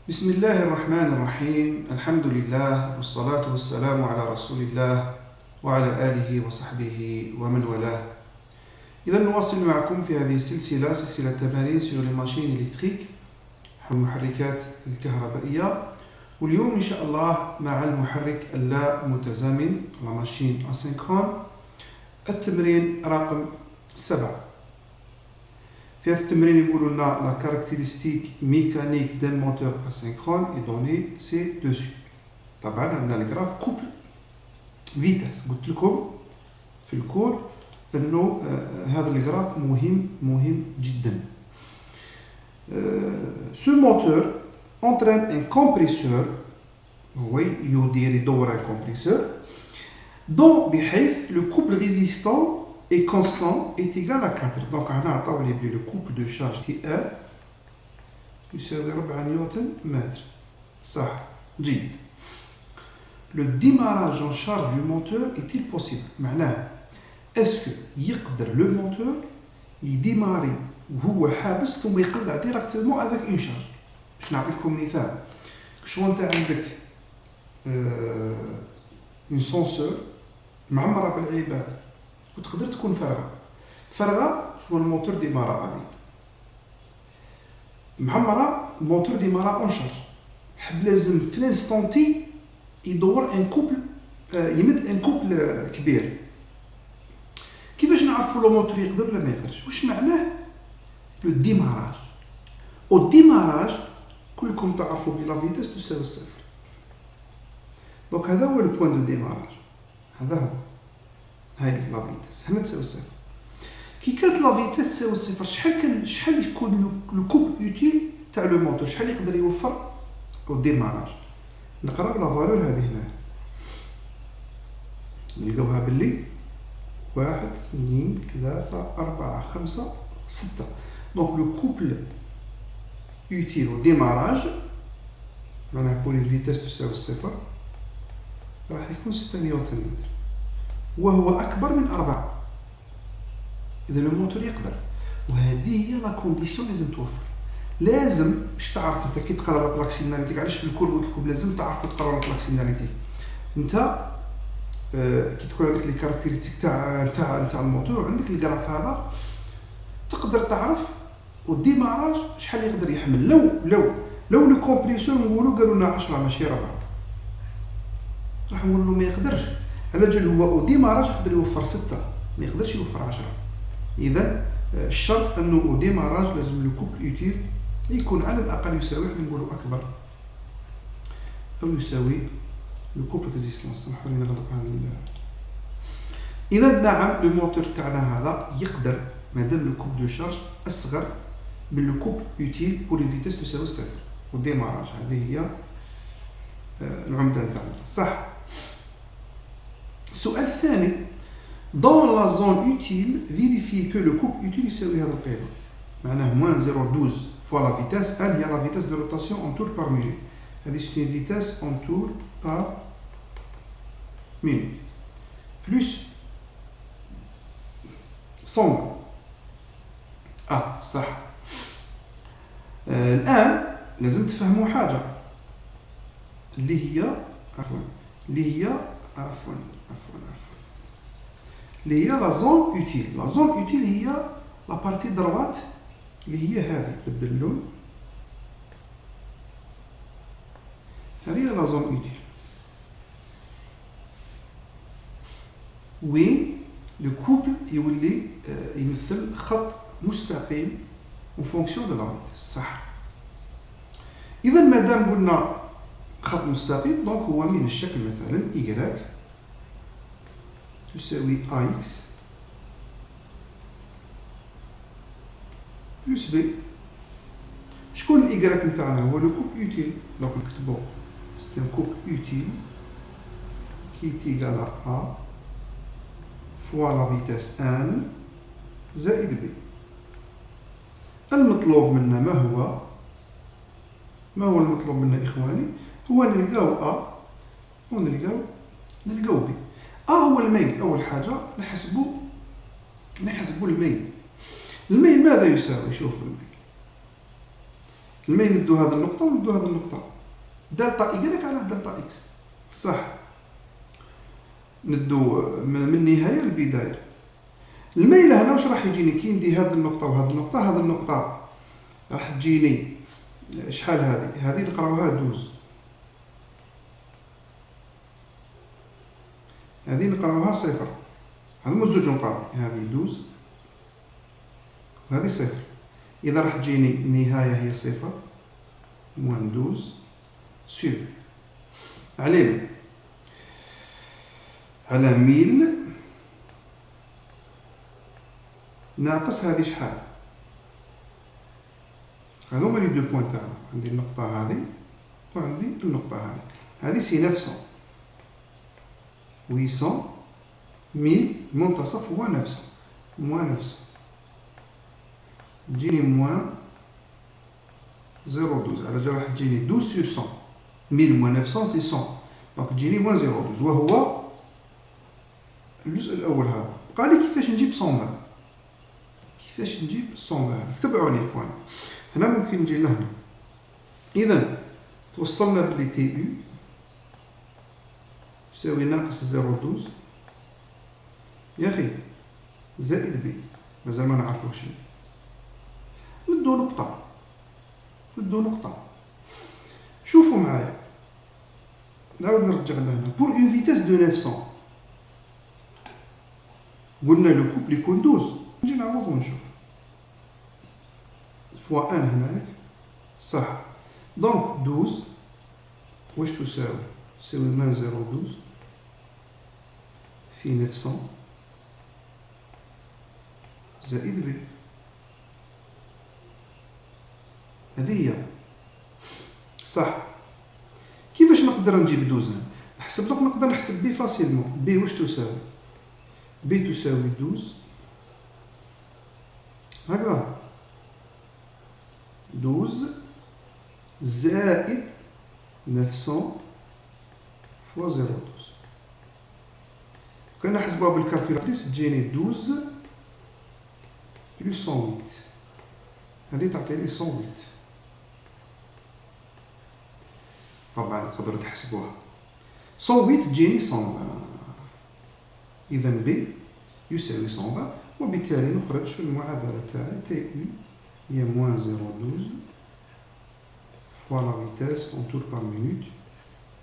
بسم الله الرحمن الرحيم. الحمد لله والصلاة والسلام على رسول الله وعلى آله وصحبه ومن والاه. إذا نواصل معكم في هذه السلسلة، سلسلة تمارين sur les machines électriques، المحركات الكهربائية. واليوم إن شاء الله مع المحرك اللا متزامن، la machine asynchrone، التمرين رقم 7. في هذا التمرين يقولوا لنا la caractéristique mécanique d'un moteur asynchrone est donnée ci-dessus. طبعا عندنا الجراف كوبل فيتاس. قلت لكم في الكور انه هذا الجراف مهم جدا. Ce moteur entraîne un compresseur، هو يدور un compresseur dont بحيث le couple résistant et constant est égal à 4. Donc هنا عطاو لي بلي le couple de charge TR يساوي 4 نيوتن متر. صح، جيد. Le démarrage en charge du moteur est-il possible؟ معناه اسكو يقدر لو موتور يديماري وهو حابس ثم يقلع ديريكتومون افيك اون شارج. باش نعطيكم مثال، شو انت عندك اون سونسور معمره بالعباد وتقدر تكون فارغه شو الموتور ديمارا افيد، معمره الموتور ديمارا اون شارج، حب لازم في لانستونتي يدور ان كوبل، يمد ان كوبل كبير. كيفاش نعرفوا لو موتور يقدر ولا ما يقدرش؟ واش معناه لو ديماراج؟ او ديماراج كلكم تعرفوا بلي لا فيتاس تساوي الصفر. دونك هذا هو لو بوين دو ديماراج، هذا هو، هاي لا فيتاس هنا تساوي الصفر. كي كانت لا فيتاس تساوي الصفر، شحال يكون لو كوب اوتيل تاع لو موتور، شحال يقدر يوفر او ديماراج؟ نقراو لا فالور هذه هنا، نلقاوها باللي 1 2 3 4 5 6. دونك لو كوبل utile au démarrage معناها بولي الفيتاس تساوي الصفر راح يكون 6 نيوتن متر، وهو أكبر من 4. إذا الموتور يقدر، وهذه هي لا كونديسيون لازم توفر. لازم باش تعرف انت كي تقرا لا بلاكسيناليتيك، علاش في الكور قلت لكم لازم تعرفوا تقراو لا بلاكسيناليتيك. انت كي تكون عندك لي كاركتيرستيك تاع الموتور وعندك الجراف هذا، تقدر تعرف والديماراج شحال يقدر يحمل. لو لو كومبريسور نقولوا قالوا لنا 10 ماشي 4، راح نقول له ما يقدرش. على جال هو وديماراج يقدر يوفر 6، ما يقدرش يوفر 10. اذا الشرط انه وديماراج لازم لو كوبل يوتيل يكون على الاقل يساوي، نقولوا اكبر او يساوي لو كوبل ريزيستانس. سمحوا لي نغلق هذا. اذا نعم لو موتور تاعنا هذا يقدر مادام لو كوب دو شارج اصغر من لو كوب يوتيل بور لي فيتاس تساوي الصفر والديماراج. هذه هي العمده نتاعنا. صح. السؤال الثاني، dans la zone utile vérifier que le couple utile يساوي هذا القيمه، معناه moins 0,12 fois la vitesse N هي la vitesse de rotation en tour par minute. هذه c'est une vitesse en tour par minute plus 100. صح. الآن لازم تفهموا حاجة اللي هي لا زون اوتيل. لا زون اوتيل هي لا بارتي دروات اللي هي هذه بالدلون، هذه هي لا زون اوتيل وين لو كوبل يولي يمثل خط مستقيم en fonction de la vitesse. صح. إذا مادام قلنا خط مستقيم، دونك هو من الشكل مثلا y تساوي ax plus b. شكون الاي نتاعنا؟ هو لو كوب اوتيل. دونك نكتبو سي ان كوب اوتيل كي تيغال a فوا لا فيتاس n زائد b. المطلوب منا ما هو المطلوب منا إخواني؟ هو نلقاو A ونلقاو B. A هو الميل. أول حاجة نحسبوا الميل. الميل ماذا يساوي؟ شوفوا الميل لما ندو هذه النقطة وندو هذه النقطة، دلتا إي قالك على دلتا إكس صح، ندو من النهاية للبداية. الميلة هنا واش راح يجيني كي ندي هذه النقطة وهذه النقطة، هذه النقطة راح تجيني شحال هذه نقراوها 12، هذه نقراوها صفر، هذوما زوج نقاط، هذه 12 وهذه صفر، إذا راح تجيني النهاية هي صفر موان 12 سور علينا على 1000 ناقص هذه شحال، هذوما لي دو بوين تاعنا، عندي النقطة هذه وعندي النقطة هذه سي 900 800 1000 المنتصف هو 900 موان 900 تجيني موان 0.12 على جال راح تجيني 12 سور 100 1000 موان 900 سي 100 دونك تجيني موان 0.12 وهو الجزء الأول هذا. قال لي كيفاش نجيب 120 كيفاش نجيب 120 تبعوني اخوان هنا ممكن نجي لهنا. إذا توصلنا بلي تي يو يساوي ناقص 0.12 يا أخي زائد بي، مازال ما نعرفوش ندو نقطة شوفوا معايا نعاود نرجع لهنا بور اون فيتاس دو 900 قلنا لو كوبل يكون 12 نجي نعوض ونشوف فوا ان هناك صح، دونك 12 واش تساوي؟ تساوي من 0.12 في 900 زائد بي، هذه هي صح. كيفاش نقدر نجيب 12 نحسب دوك، نقدر نحسب بي فاسيلمون. بي واش تساوي؟ بي تساوي 12 هكذا 12 زائد 900 فوا 0.12 كان نحسبوها بالكالكولاتريس تجيني 12 بلس 108 هذه تعطيني 108. طبعا تقدروا تحسبوها 108 تجيني 120. إذا بي يساوي 120 وبالتالي نخرج في المعادلة تاعي تي يو هي موان 0.12 فوا لا فيتاس en tour par minute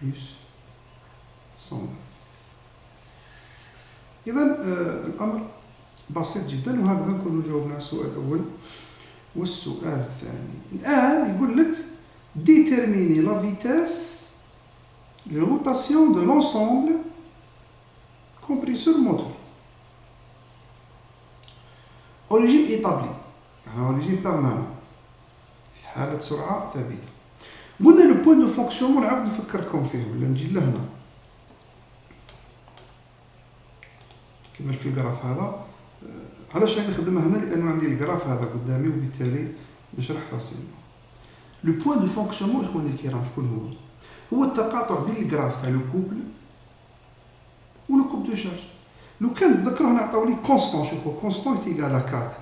بلس 120. إذا الأمر بسيط جدا، وهكذا نكونوا جاوبنا على السؤال الأول. والسؤال الثاني الآن يقول لك déterminer la vitesse de rotation de l'ensemble compresseur moteur origine établie origine permanente في حالة سرعة ثابتة. قلنا لو بوين دو فونكسيونمون نعاود نفكركم فيه ولا نجي لهنا كما في الجراف هذا. علاش راني نخدمها هنا؟ لأنه عندي الجراف هذا قدامي وبالتالي نشرح فاصيل. لو بوين دو فونكسيونمون اخواني الكرام شكون هو؟ هو التقاطع بين الجراف تاع لو كوبل و لو كوب دو شارج. لو كان تذكروا هنا عطاولي كونستون، شوفوا كونستون ايكال 4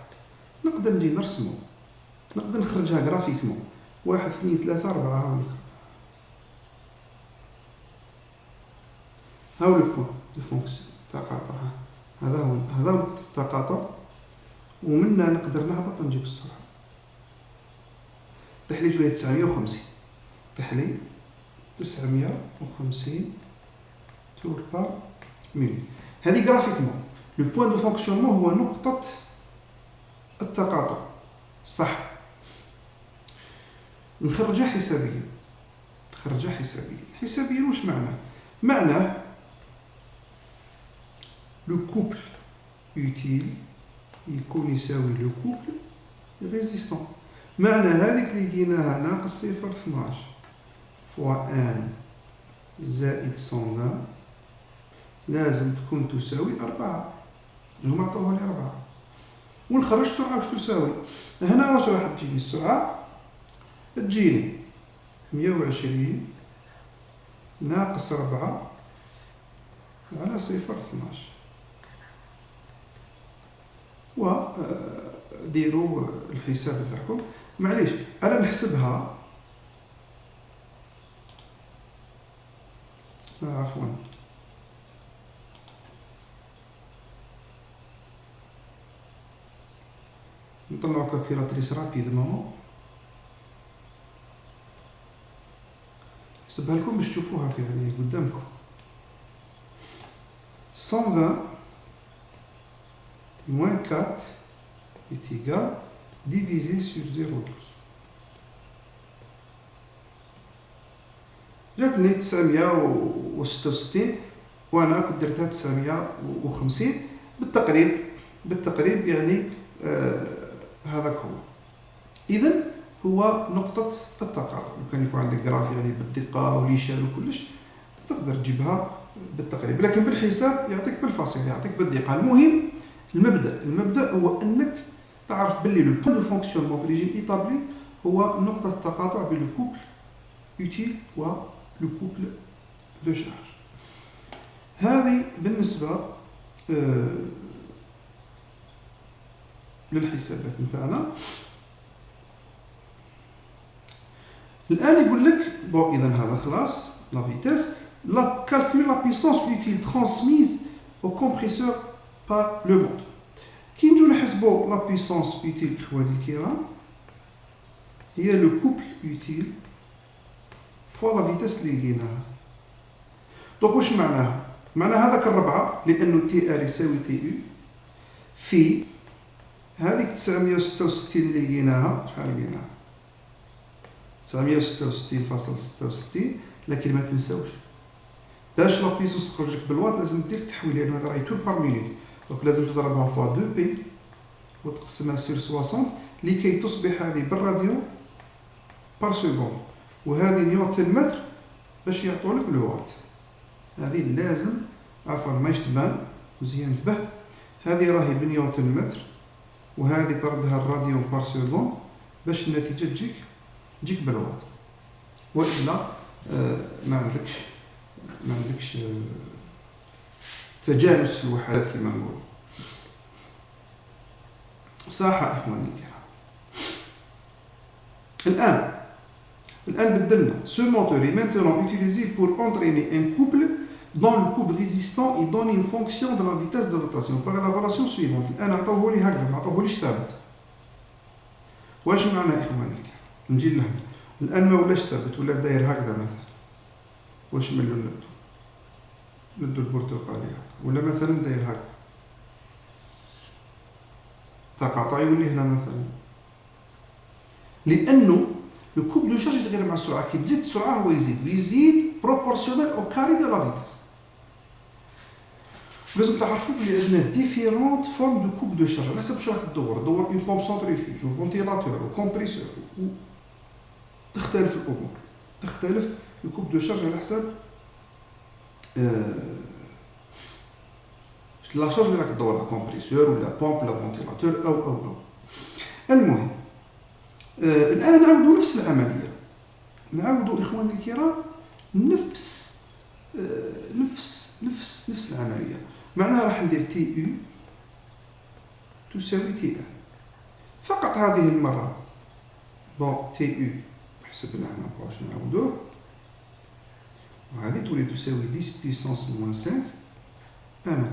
نقدر نجي نرسمو، نقدر نخرجها جرافيكمون 1 2 3 4 هاوليك. هاو لو بوين دو فونكسيون تقاطع، هذا نقطة التقاطع ومنها نقدر نهبط نجيب السرعة. تحلي جوية 950 تحلي 950 تور بار مينيت. هذه جرافيكمون لو بوين دو فونكسيونمون هو نقطة التقاطع صح. نخرجها حسابيا، حسابيا واش معناه لو كوبل يوتيل يكون يساوي لو كوبل ريزيستون. معنى هذيك اللي لقيناها ناقص 0.12 فوا ان زائد 120 لازم تكون تساوي 4. هما عطوها لي 4 ونخرج السرعة واش تساوي. هنا واش راح تجيني السرعة؟ تجيني 120 ناقص 4 على 0.12 وديروا الحساب تاعكم. معليش انا نحسبها عفوا نطلعو كالكيلاتريس رابيدمون نحسبها لكم باش تشوفوها في يعني قدامكم. 120 moins 4 est égal divisé sur 0,12. جاتني 966 وانا كنت درتها 950 بالتقريب يعني هذاك هو. اذا هو نقطة التقاطع. لو كان يكون عندك جراف يعني بالدقة وليشان وكلش تقدر تجيبها بالتقريب، لكن بالحساب يعطيك بالفاصل، يعطيك بالدقة. المهم المبدأ هو انك تعرف باللي لو بوان دو فونكسيونمون في ريجيم ايطابلي هو نقطة التقاطع بين لو كوبل يوتيل و لو كوبل دو شارج. هذه بالنسبة للحسابات نتاعنا. الآن يقول لك بون إذا هذا خلاص لا فيتاس لا calcule la puissance utile transmise au compresseur par le moteur. كي نجو نحسبو لا puissance utile إخواني الكرام هي لو كوبل utile فوا لا فيتاس اللي لقيناها. دونك واش معناها؟ معناها هذاك الربعة لأنه تي ار يساوي تي يو في هذيك 966 اللي لقيناها. شحال لقيناها؟ 966.66. لكن ما تنساوش باش لا بيسونس تخرج لك بالوات لازم دير التحويل، لأن هذا راهي تور بار مينوت. دونك لازم تضربها فوا 2 بي وتقسمها سور 60 لكي تصبح هذه بالراديون بار سكوند، وهذه نيوتن متر باش يعطوا لك الوات. هذه لازم عفوا ما يشتبان مزيان انتبه، هذه راهي بنيوتن متر وهذه طردها الراديون بار سكوند باش النتيجة تجيك بالوات، وإلا ما عندكش تجانس في الوحدات كما نقولوا. صح اخواني الكرام. الآن بدلنا ce moteur est maintenant utilisé pour entraîner un couple dont le couple résistant est donné une fonction de la vitesse de rotation par la relation suivante. الآن عطوه لي هكذا، ما عطوهوليش ثابت. واش معناه اخواني الكرام؟ نجي لهنا الآن ما ولاش ثابت ولا داير هكذا مثلا. واش ملو ندو البرتقالي ولا مثلا داير هكذا تقاطع يولي هنا مثلا، لأنه لو كوب دو شارج يتغير مع السرعة. كي تزيد السرعة هو يزيد بروبورسيونيل أو كاري دو لا فيتاس. لازم تعرفوا بلي عندنا ديفيرونت فورم دو كوب دو شارج على حسب واش راح تدور اون بومب سونتريفيوج و فونتيلاتور و كومبريسور، تختلف الأمور، تختلف الكوب دو شارج على حسب لا شارج اللي راك تدور، لا كومبريسور ولا بومب ولا فونتيلاتور أو. المهم الآن نعاودوا نفس العملية، نعاودوا إخواني الكرام نفس العملية. معناها راح ندير تي يو تساوي تي ان فقط هذه المرة. بون تي يو حسبنا هنا باش نعاودوه، وهذه تولي تساوي 10 بيسونس موان 5 ان.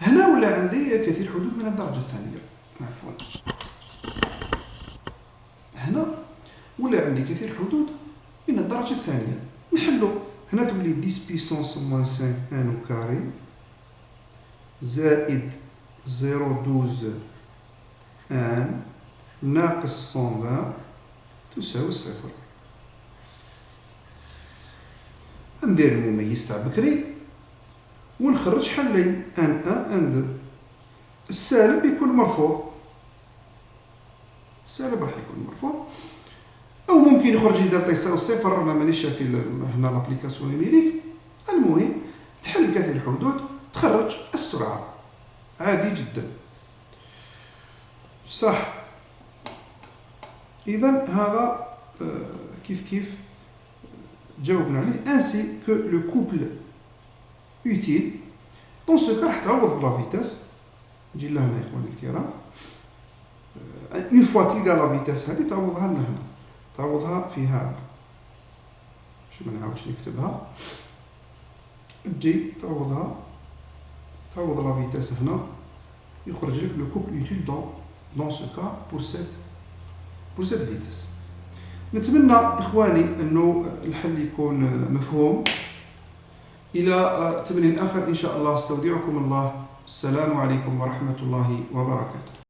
هنا ولا عندي كثير حدود من الدرجة الثانية، عفوا هنا ولا عندي كثير حدود من الدرجة الثانية. نحلو هنا تولي 10 بيسونس موان 5 ان كاري زائد 0.12 ان ناقص 120 تساوي صفر. ندير المميز تاع بكري ونخرج حلين ان ان دو. السالب يكون مرفوع، السالب راح يكون مرفوع، او ممكن يخرج يدير يساوي صفر. انا مانيش شايف هنا لابليكاسيون نيميريك. المهم تحل كثير الحدود تخرج السرعة عادي جدا. صح. إذا هذا كيف جاوبنا عليه. ainsi que le couple utile dans ce cas راح تعوض بلا فيتاس. نجي لهنا يا إخواني الكرام. اون فوا تلقى لا فيتاس هذه تعوضها لنا هنا، تعوضها في هذا، باش ما نعاودش نكتبها، تجي تعوضها، تعوض لا فيتاس هنا، يخرج لك لو كوبل يوتيل دون سو كا بور سيت فيتاس. نتمنى إخواني أنه الحل يكون مفهوم. إلى تمرين آخر إن شاء الله، استودعكم الله، السلام عليكم ورحمة الله وبركاته.